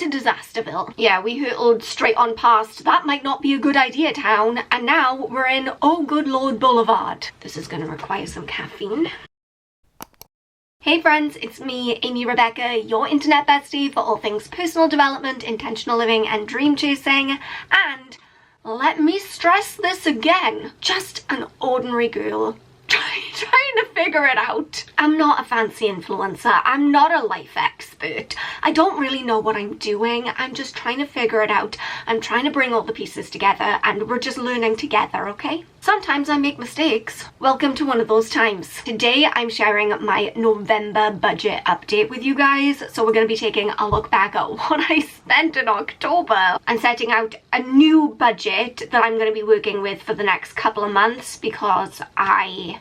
to Disasterville. Yeah, we hurtled straight on past that might not be a good idea town, and now we're in Oh Good Lord Boulevard. This is going to require some caffeine. Hey friends, it's me, Amy Rebecca, your internet bestie for all things personal development, intentional living and dream chasing, and let me stress this again, just an ordinary girl trying to figure it out. I'm not a fancy influencer, I'm not a life expert, I don't really know what I'm doing, I'm just trying to figure it out. I'm trying to bring all the pieces together and we're just learning together, okay? Sometimes I make mistakes. Welcome to one of those times. Today I'm sharing my November budget update with you guys, so we're going to be taking a look back at what I spent in October and setting out a new budget that I'm going to be working with for the next couple of months because I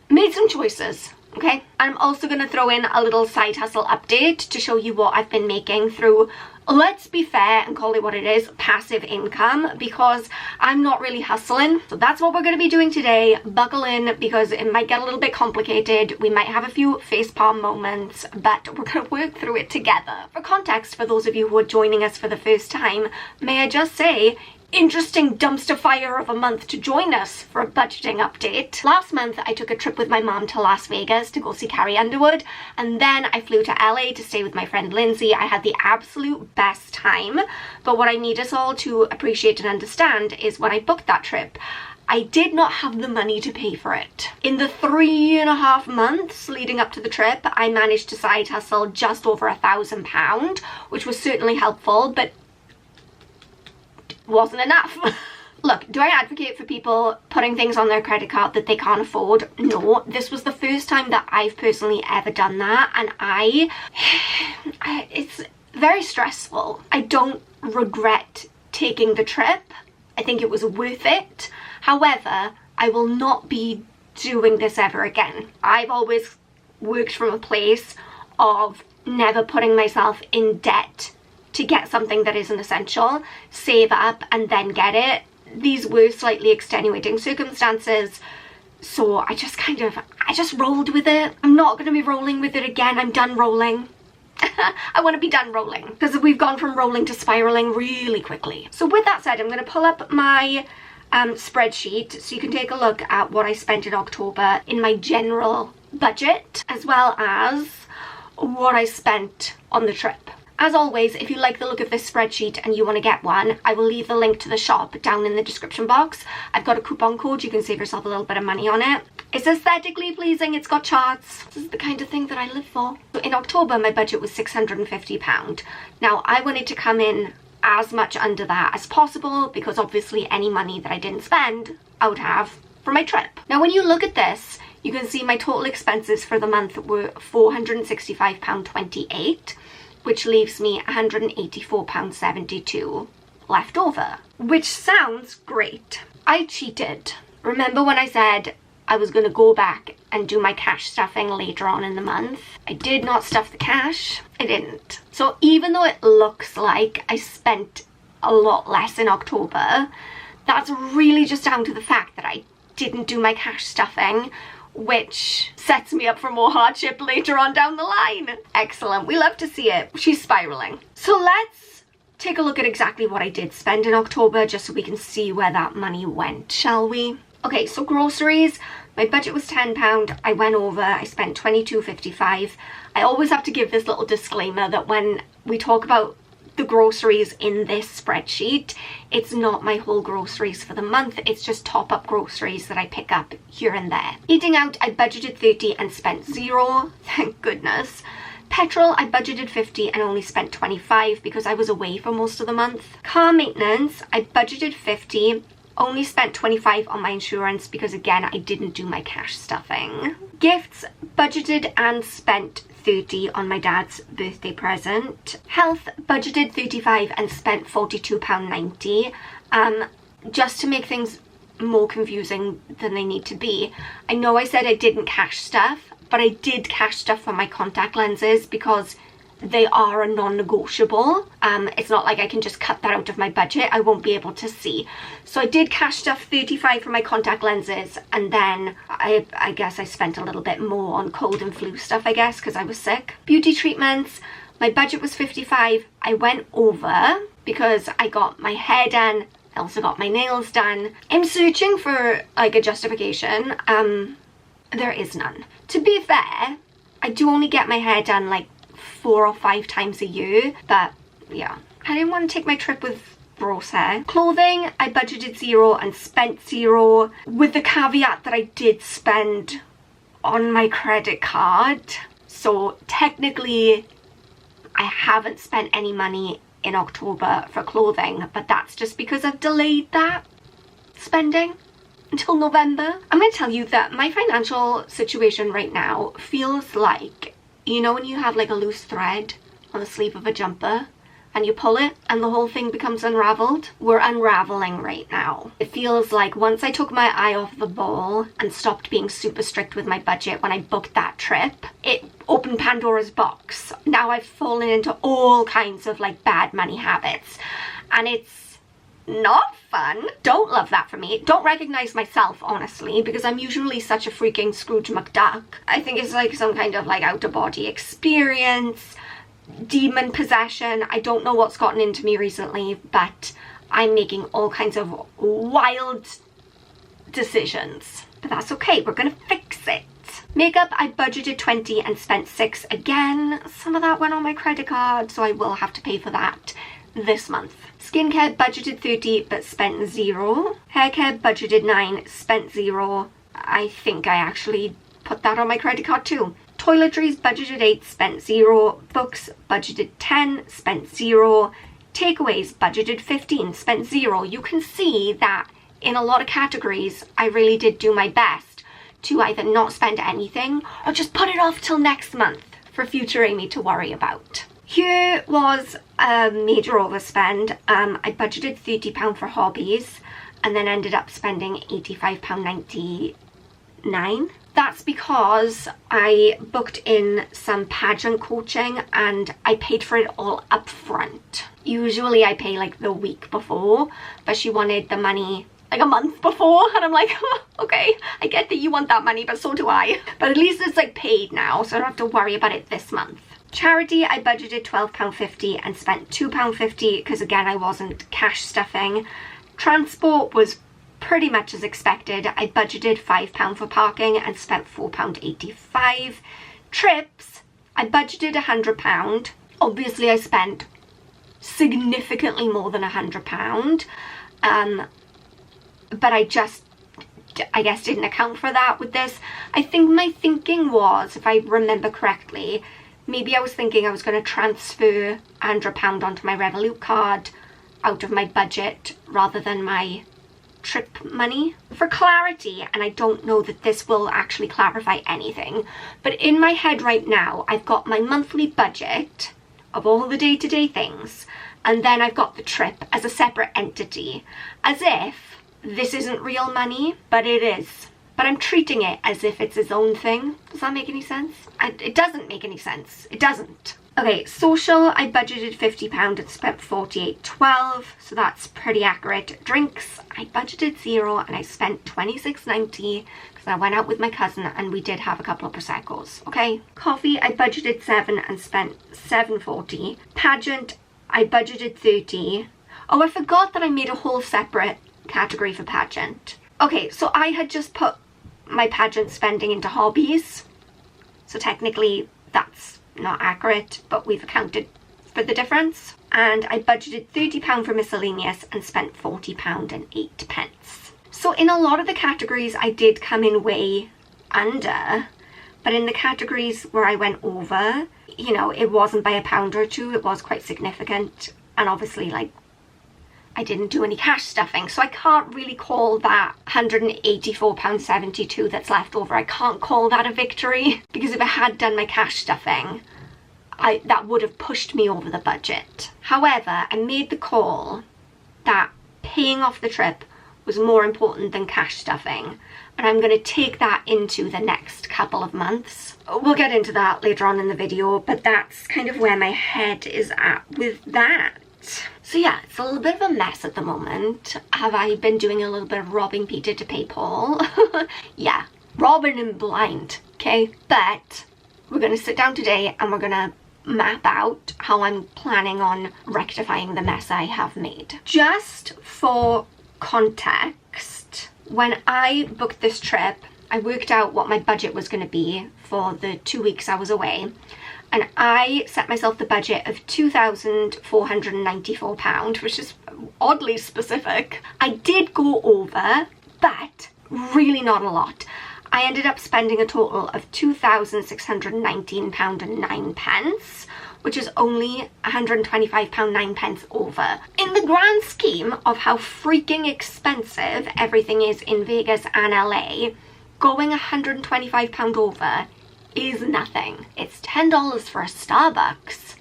made some choices, okay? I'm also going to throw in a little side hustle update to show you what I've been making through, let's be fair and call it what it is, passive income, because I'm not really hustling. So that's what we're going to be doing today. Buckle in because it might get a little bit complicated. We might have a few facepalm moments, but we're going to work through it together. For context, for those of you who are joining us for the first time, may I just say, interesting dumpster fire of a month to join us for a budgeting update. Last month I took a trip with my mom to Las Vegas to go see Carrie Underwood, and then I flew to LA to stay with my friend Lindsay. I had the absolute best time, but what I need us all to appreciate and understand is when I booked that trip, I did not have the money to pay for it. In the 3.5 months leading up to the trip, I managed to side hustle just over £1,000, which was certainly helpful, but wasn't enough. Look, do I advocate for people putting things on their credit card that they can't afford? No, this was the first time that I've personally ever done that, and it's very stressful. I don't regret taking the trip. I think it was worth it. However, I will not be doing this ever again. I've always worked from a place of never putting myself in debt to get something that isn't essential, save up and then get it. These were slightly extenuating circumstances, so I just rolled with it. I'm not going to be rolling with it again. I'm done rolling. I want to be done rolling because we've gone from rolling to spiraling really quickly. So with that said, I'm going to pull up my spreadsheet so you can take a look at what I spent in October in my general budget, as well as what I spent on the trip. As always, if you like the look of this spreadsheet and you want to get one, I will leave the link to the shop down in the description box. I've got a coupon code, you can save yourself a little bit of money on it. It's aesthetically pleasing, it's got charts. This is the kind of thing that I live for. So in October, my budget was £650. Now, I wanted to come in as much under that as possible because obviously any money that I didn't spend, I would have for my trip. Now, when you look at this, you can see my total expenses for the month were £465.28. which leaves me £184.72 left over, which sounds great. I cheated. Remember when I said I was going to go back and do my cash stuffing later on in the month? I did not stuff the cash. I didn't. So even though it looks like I spent a lot less in October, that's really just down to the fact that I didn't do my cash stuffing, which sets me up for more hardship later on down the line. Excellent, we love to see it. She's spiraling. So let's take a look at exactly what I did spend in October just so we can see where that money went, shall we? Okay, so groceries, my budget was £10. I went over, I spent £22.55. I always have to give this little disclaimer that when we talk about the groceries in this spreadsheet, it's not my whole groceries for the month, it's just top up groceries that I pick up here and there. Eating out, I budgeted 30 and spent 0, thank goodness. Petrol, I budgeted 50 and only spent 25 because I was away for most of the month. Car maintenance, I budgeted 50, only spent 25 on my insurance because again, I didn't do my cash stuffing. Gifts, budgeted and spent 30 on my dad's birthday present. Health, budgeted 35 and spent £42.90. Just to make things more confusing than they need to be, I know I said I didn't cash stuff, but I did cash stuff for my contact lenses because they are a non-negotiable. It's not like I can just cut that out of my budget. I won't be able to see. So I did cash stuff 35 for my contact lenses, and then I guess I spent a little bit more on cold and flu stuff, I guess, because I was sick. Beauty treatments, My budget was 55. I went over because I got my hair done. I also got my nails done. I'm searching for like a justification. There is none. To be fair, I do only get my hair done like 4 or 5 times a year, but yeah, I didn't want to take my trip with gross hair. Clothing, I budgeted 0 and spent 0, with the caveat that I did spend on my credit card. So technically I haven't spent any money in October for clothing, but that's just because I've delayed that spending until November. I'm going to tell you that my financial situation right now feels like, you know when you have like a loose thread on the sleeve of a jumper and you pull it and the whole thing becomes unraveled? We're unraveling right now. It feels like once I took my eye off the ball and stopped being super strict with my budget when I booked that trip, it opened Pandora's box. Now I've fallen into all kinds of like bad money habits, and it's not fun. Don't love that for me. Don't recognize myself, honestly, because I'm usually such a freaking Scrooge McDuck. I think it's like some kind of like out-of-body experience, demon possession. I don't know what's gotten into me recently, but I'm making all kinds of wild decisions. But that's okay, we're gonna fix it. Makeup, I budgeted 20 and spent 6 again. Some of that went on my credit card, so I will have to pay for that this month. Skincare, budgeted 30 but spent 0. Haircare, budgeted 9, spent 0. I think I actually put that on my credit card too. Toiletries, budgeted 8, spent 0. Books, budgeted 10, spent 0. Takeaways, budgeted 15, spent 0. You can see that in a lot of categories, I really did do my best to either not spend anything or just put it off till next month for future Amy to worry about. Here was a major overspend. I budgeted £30 for hobbies and then ended up spending £85.99. That's because I booked in some pageant coaching and I paid for it all up front. Usually I pay like the week before, but she wanted the money like a month before, and I'm like, oh, okay, I get that you want that money, but so do I. But at least it's like paid now, so I don't have to worry about it this month. Charity, I budgeted £12.50 and spent £2.50 because again I wasn't cash stuffing. Transport was pretty much as expected. I budgeted £5 for parking and spent £4.85. Trips, I budgeted £100. Obviously I spent significantly more than £100, but I guess didn't account for that with this. I think my thinking was, if I remember correctly, maybe I was thinking I was going to transfer £100 onto my Revolut card out of my budget rather than my trip money. For clarity, and I don't know that this will actually clarify anything, but in my head right now I've got my monthly budget of all the day-to-day things, and then I've got the trip as a separate entity, as if this isn't real money, but it is. But I'm treating it as if it's its own thing. Does that make any sense? It doesn't make any sense. It doesn't. Okay, social, I budgeted £50 and spent £48.12, so that's pretty accurate. Drinks, I budgeted 0 and I spent £26.90 because I went out with my cousin and we did have a couple of Prosecco's, okay? Coffee, I budgeted 7 and spent £7.40. Pageant, I budgeted 30. Oh, I forgot that I made a whole separate category for pageant. Okay, so I had just put my pageant spending into hobbies, so technically that's not accurate, but we've accounted for the difference. And I budgeted £30 for miscellaneous and spent £40.08. So in a lot of the categories I did come in way under, but in the categories where I went over, you know, it wasn't by £1 or £2, it was quite significant. And obviously, like, I didn't do any cash stuffing, so I can't really call that £184.72 that's left over, I can't call that a victory, because if I had done my cash stuffing, that would have pushed me over the budget. However, I made the call that paying off the trip was more important than cash stuffing, and I'm going to take that into the next couple of months. We'll get into that later on in the video, but that's kind of where my head is at with that. So yeah, it's a little bit of a mess at the moment. Have I been doing a little bit of robbing Peter to pay Paul? Yeah, robbing him blind, okay? But we're gonna sit down today and we're gonna map out how I'm planning on rectifying the mess I have made. Just for context, when I booked this trip, I worked out what my budget was going to be for the 2 weeks I was away, and I set myself the budget of £2,494, which is oddly specific. I did go over, but really not a lot. I ended up spending a total of £2,619.09, which is only £125.09 over. In the grand scheme of how freaking expensive everything is in Vegas and LA, going £125 over is nothing. It's $10 for a Starbucks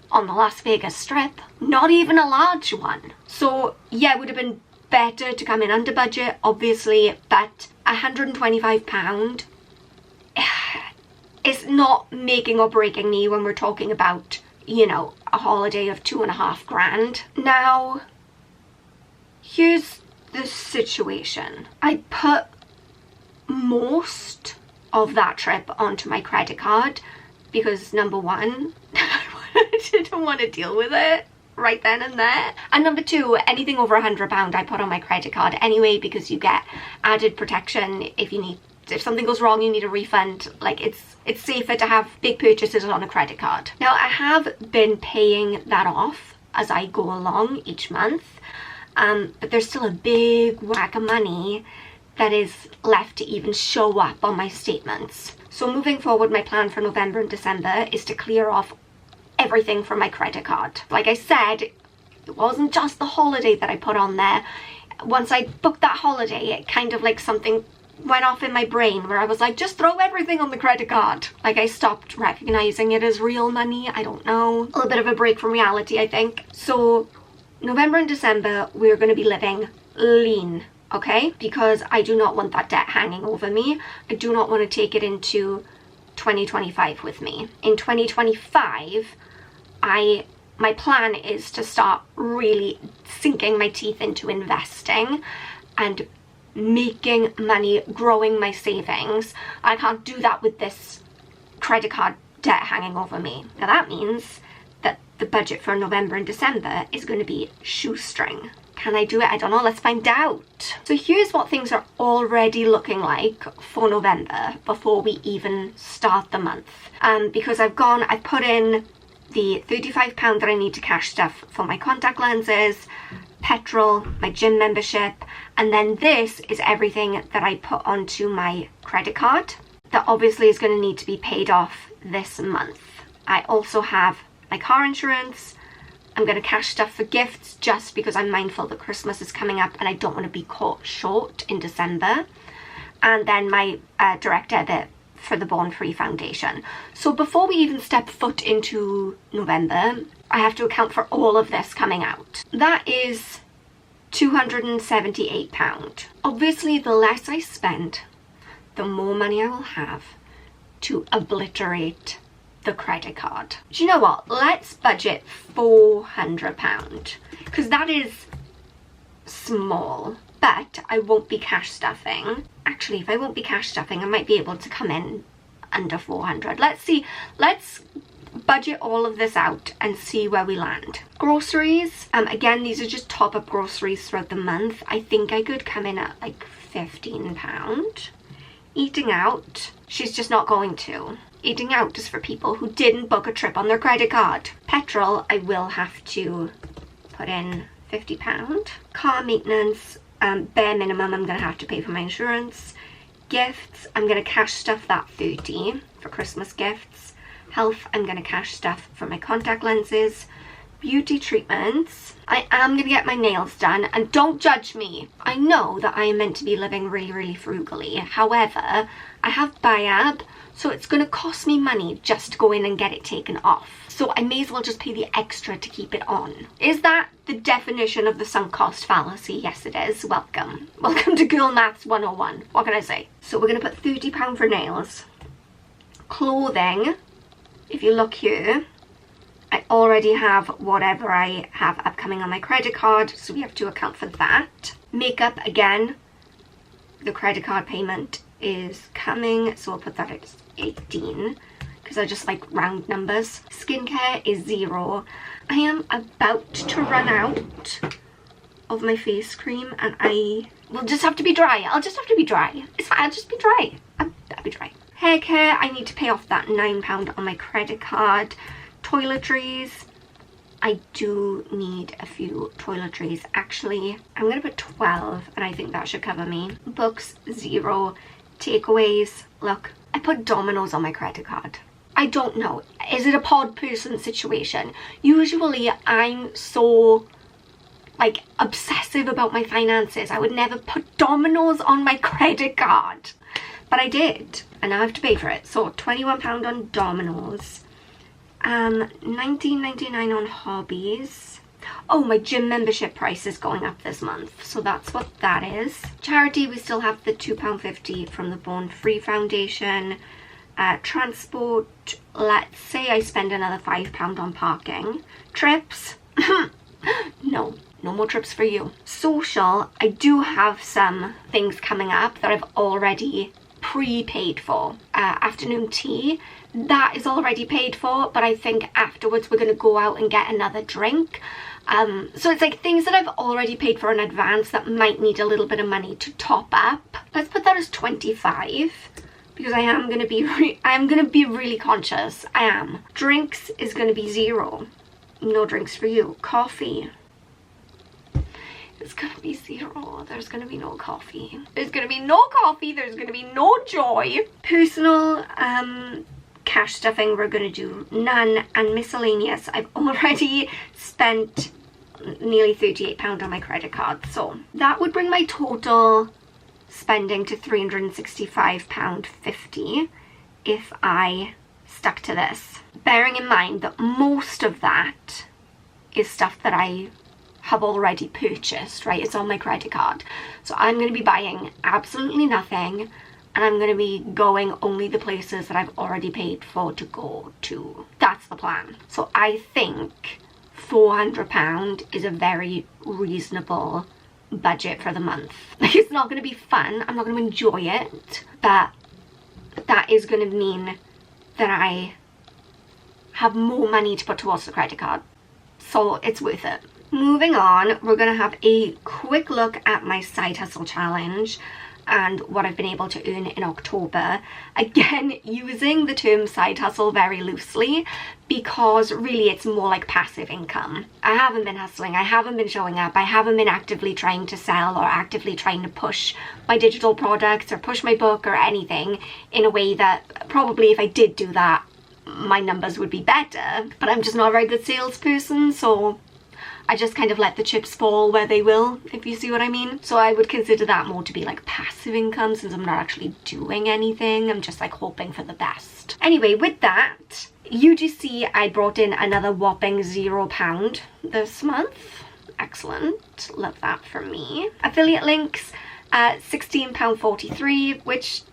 on the Las Vegas Strip, not even a large one. So yeah, it would have been better to come in under budget, obviously, but £125 is not making or breaking me when we're talking about, you know, a holiday of $2.5 grand. Now, here's the situation. I put most of that trip onto my credit card because, number one, I didn't want to deal with it right then and there, and number two, anything over £100 I put on my credit card anyway, because you get added protection if something goes wrong, you need a refund. Like, it's safer to have big purchases on a credit card. Now, I have been paying that off as I go along each month, but there's still a big whack of money that is left to even show up on my statements. So moving forward, my plan for November and December is to clear off everything from my credit card. Like I said, it wasn't just the holiday that I put on there. Once I booked that holiday, it kind of like something went off in my brain where I was like, just throw everything on the credit card. Like, I stopped recognizing it as real money. I don't know. A little bit of a break from reality, I think. So November and December, we're going to be living lean, okay? Because I do not want that debt hanging over me. I do not want to take it into 2025 with me. In 2025, my plan is to start really sinking my teeth into investing and making money, growing my savings. I can't do that with this credit card debt hanging over me. Now that means that the budget for November and December is going to be shoestring. Can I do it? I don't know. Let's find out. So here's what things are already looking like for November before we even start the month. Because I've put in the £35 that I need to cash stuff for my contact lenses, petrol, my gym membership, and then this is everything that I put onto my credit card that obviously is going to need to be paid off this month. I also have my car insurance. I'm going to cash stuff for gifts just because I'm mindful that Christmas is coming up and I don't want to be caught short in December. And then my direct debit for the Born Free Foundation. So before we even step foot into November, I have to account for all of this coming out. That is £278. Obviously, the less I spend, the more money I will have to obliterate the credit card. Do you know what? Let's budget £400 because that is small, but I won't be cash stuffing. Actually, if I won't be cash stuffing, I might be able to come in under 400. Let's see. Let's budget all of this out and see where we land. Groceries. Again, these are just top up groceries throughout the month. I think I could come in at like £15. Eating out. She's just not going to. Eating out is for people who didn't book a trip on their credit card. Petrol, I will have to put in £50. Car maintenance, bare minimum, I'm going to have to pay for my insurance. Gifts, I'm going to cash stuff that £30 for Christmas gifts. Health, I'm going to cash stuff for my contact lenses. Beauty treatments, I am going to get my nails done, and don't judge me. I know that I am meant to be living really, really frugally. However, I have BIAB, so it's going to cost me money just to go in and get it taken off. So I may as well just pay the extra to keep it on. Is that the definition of the sunk cost fallacy? Yes, it is. Welcome. Welcome to Girl Maths 101. What can I say? So we're going to put £30 for nails. Clothing, if you look here, I already have whatever I have upcoming on my credit card, so we have to account for that. Makeup, again, the credit card payment is coming, so I'll put that at 18 because I just like round numbers. Skincare is 0. I am about to run out of my face cream and I will just have to be dry. I'll just have to be dry. It's fine, I'll just be dry. I'll be dry. Hair care, I need to pay off that £9 on my credit card. Toiletries, I do need a few toiletries. Actually, I'm gonna put 12 and I think that should cover me. Books, 0. Takeaways, look, I put Domino's on my credit card. I don't know, is it a pod person situation? Usually I'm so like obsessive about my finances. I would never put Domino's on my credit card, but I did, and now I have to pay for it. So £21 on Domino's, $19.99 on Hobbies. Oh, my gym membership price is going up this month, so that's what that is. Charity, we still have the £2.50 from the Born Free Foundation. Transport, let's say I spend another £5 on parking. Trips, no more trips for you. Social, I do have some things coming up that I've already prepaid for. Afternoon tea, that is already paid for, but I think afterwards we're going to go out and get another drink. So it's like things that I've already paid for in advance that might need a little bit of money to top up. Let's put that as 25 because I am going to be really conscious. I am. Drinks is going to be 0. No drinks for you. Coffee, it's gonna be 0. There's gonna be no coffee. There's gonna be no coffee. There's gonna be no joy. Personal cash stuffing, we're gonna do none. And miscellaneous, I've already spent nearly £38 on my credit card. So that would bring my total spending to £365.50 if I stuck to this. Bearing in mind that most of that is stuff that I have already purchased, right? It's on my credit card. So I'm going to be buying absolutely nothing, and I'm going to be going only the places that I've already paid for to go to. That's the plan. So I think £400 is a very reasonable budget for the month. Like, it's not going to be fun, I'm not going to enjoy it, but that is going to mean that I have more money to put towards the credit card. So it's worth it. Moving on, we're going to have a quick look at my side hustle challenge and what I've been able to earn in October. Again, using the term side hustle very loosely because really it's more like passive income. I haven't been hustling, I haven't been showing up, I haven't been actively trying to sell or actively trying to push my digital products or push my book or anything in a way that probably if I did do that, my numbers would be better. But I'm just not a very good salesperson, so I just kind of let the chips fall where they will, if you see what I mean. So I would consider that more to be like passive income since I'm not actually doing anything. I'm just like hoping for the best. Anyway, with that, UGC, I brought in another whopping £0 this month. Excellent. Love that for me. Affiliate links, £16.43, which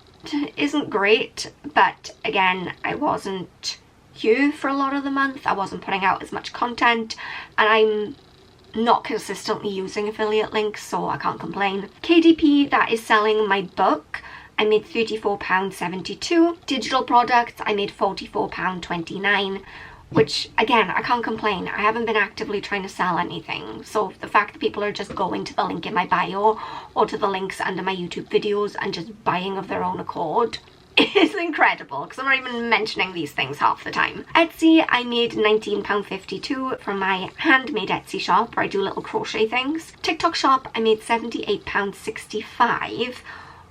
isn't great, but again, I wasn't here for a lot of the month. I wasn't putting out as much content, and I'm not consistently using affiliate links, so I can't complain. KDP, that is selling my book, I made £34.72. Digital products, I made £44.29, which again, I can't complain. I haven't been actively trying to sell anything, so the fact that people are just going to the link in my bio or to the links under my YouTube videos and just buying of their own accord is incredible, because I'm not even mentioning these things half the time. Etsy, I made £19.52 from my handmade Etsy shop where I do little crochet things. TikTok shop, I made £78.65,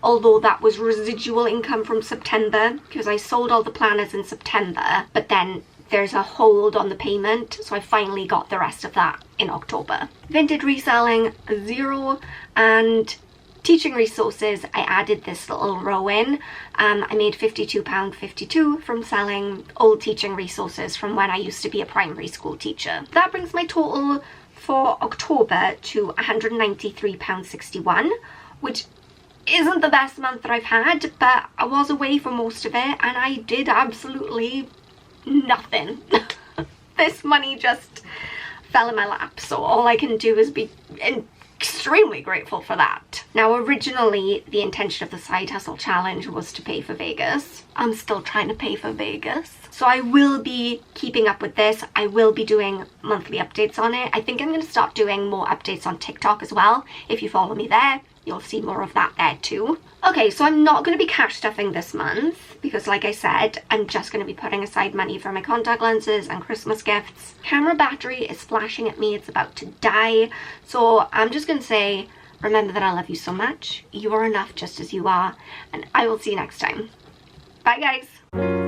although that was residual income from September because I sold all the planners in September, but then there's a hold on the payment, so I finally got the rest of that in October. Vintage reselling, 0, and teaching resources, I added this little row in. I made £52.52 from selling old teaching resources from when I used to be a primary school teacher. That brings my total for October to £193.61, which isn't the best month that I've had, but I was away for most of it and I did absolutely nothing. This money just fell in my lap, so all I can do is be extremely grateful for that. Now, originally, the intention of the side hustle challenge was to pay for Vegas. I'm still trying to pay for Vegas. So I will be keeping up with this. I will be doing monthly updates on it. I think I'm going to start doing more updates on TikTok as well. If you follow me there, you'll see more of that there too. Okay, so I'm not going to be cash stuffing this month because, like I said, I'm just going to be putting aside money for my contact lenses and Christmas gifts. Camera battery is flashing at me. It's about to die. So I'm just going to say, remember that I love you so much. You are enough just as you are. And I will see you next time. Bye, guys.